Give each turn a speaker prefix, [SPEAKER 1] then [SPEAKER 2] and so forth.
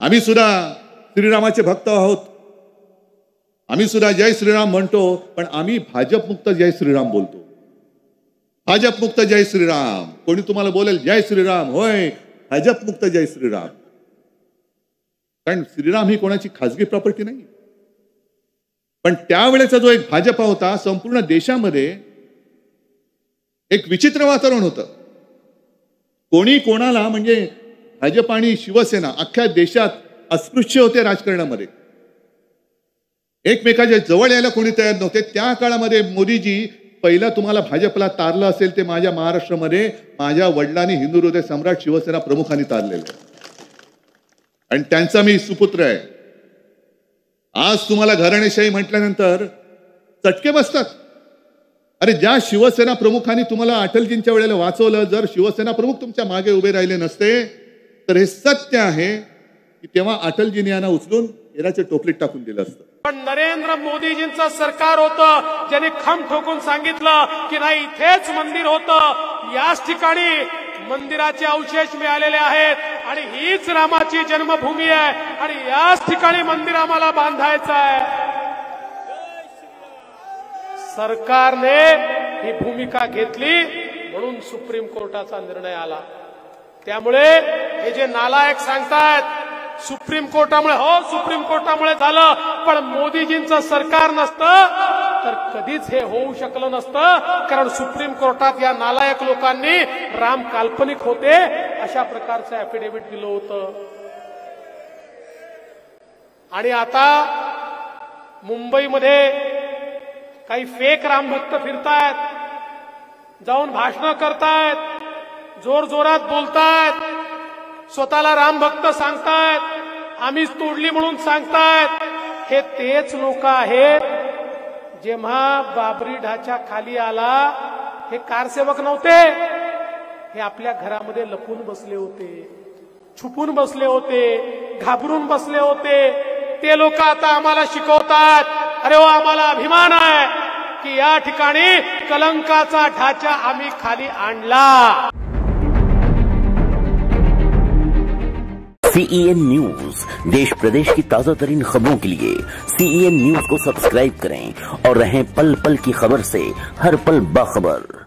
[SPEAKER 1] आम्ही सुद्धा श्रीरामाचे भक्त आहोत, आम्ही सुद्धा जय श्रीराम म्हणतो, पण आम्ही भाजप मुक्त जय श्रीराम बोलतो। भाजप मुक्त जय श्रीराम। कोणी तुम्हाला बोलेल जय श्रीराम, होय भाजप मुक्त जय श्रीराम, कारण श्रीराम ही कोणाची खासगी प्रॉपर्टी नाही। पण त्यावेळेचा जो एक भाजपा होता, संपूर्ण देशामध्ये एक विचित्र वातावरण होतं। कोणी कोणाला, म्हणजे भाजप आणि शिवसेना अख्ख्या देशात अस्पृश्य होते राजकारणामध्ये, एकमेकाच्या जवळ यायला कोणी तयार नव्हते। त्या काळामध्ये मोदीजी पहिला तुम्हाला भाजपला तारलं असेल ते माझ्या महाराष्ट्रामध्ये माझ्या वडिलांनी हिंदू हृदय सम्राट शिवसेना प्रमुखांनी तारलेलं आहे, आणि त्यांचा मी सुपुत्र आहे। आज तुम्हाला घराणेशाही म्हटल्यानंतर चटके बसतात। अरे ज्या शिवसेना प्रमुखांनी तुम्हाला अटलजींच्या वेळेला वाचवलं, जर शिवसेना प्रमुख तुमच्या मागे उभे राहिले नसते तर हे सत्य आहे की तेव्हा अटलजींनी यांना उचलून हेराच्या टोपलीत टाकून दिलं असतं।
[SPEAKER 2] पण नरेंद्र मोदीजींचं सरकार होतं ज्यांनी खम ठोकून सांगितलं की नाही इथेच मंदिर होतं, याच ठिकाणी मंदिराचे अवशेष मिळालेले आहेत आणि हीच रामाची जन्मभूमी आहे आणि याच ठिकाणी मंदिर आम्हाला बांधायचं आहे। सरकारने ही भूमिका घेतली म्हणून सुप्रीम कोर्टाचा निर्णय आला। त्यामुळे हे जे नालायक सांगतायत सुप्रीम कोर्टामुळे, हो सुप्रीम कोर्टामुळे झालं, पण मोदीजींचं सरकार नसतं तर कधीच हे होऊ शकलं नसतं, कारण सुप्रीम कोर्टात या नालायक लोकांनी राम काल्पनिक होते अशा प्रकारचं ऍफिडेव्हिट दिलं होतं। आणि आता मुंबईमध्ये काही फेक रामभक्त फिरतायत, जाऊन भाषणं करतायत, जोर जोरात बोलतायत, स्वतःला रामभक्त सांगतायत, आम्हीच तोडली म्हणून सांगतायत। हे तेच लोक आहेत जेव्हा बाबरी ढाच्या खाली आला हे कारसेवक नव्हते, हे आपल्या घरामध्ये लपून बसले होते, छुपून बसले होते, घाबरून बसले होते। ते लोक आता आम्हाला शिकवतात, अरे हो आम्हाला अभिमान आहे की या ठिकाणी कलंकाचा ढाचा आम्ही खाली आणला।
[SPEAKER 3] CEN न्यूज, देश प्रदेश की ताजा तरीन खबरों के लिए CEN न्यूज को सब्सक्राइब करें और रहें पल पल की खबर से हर पल बाखबर।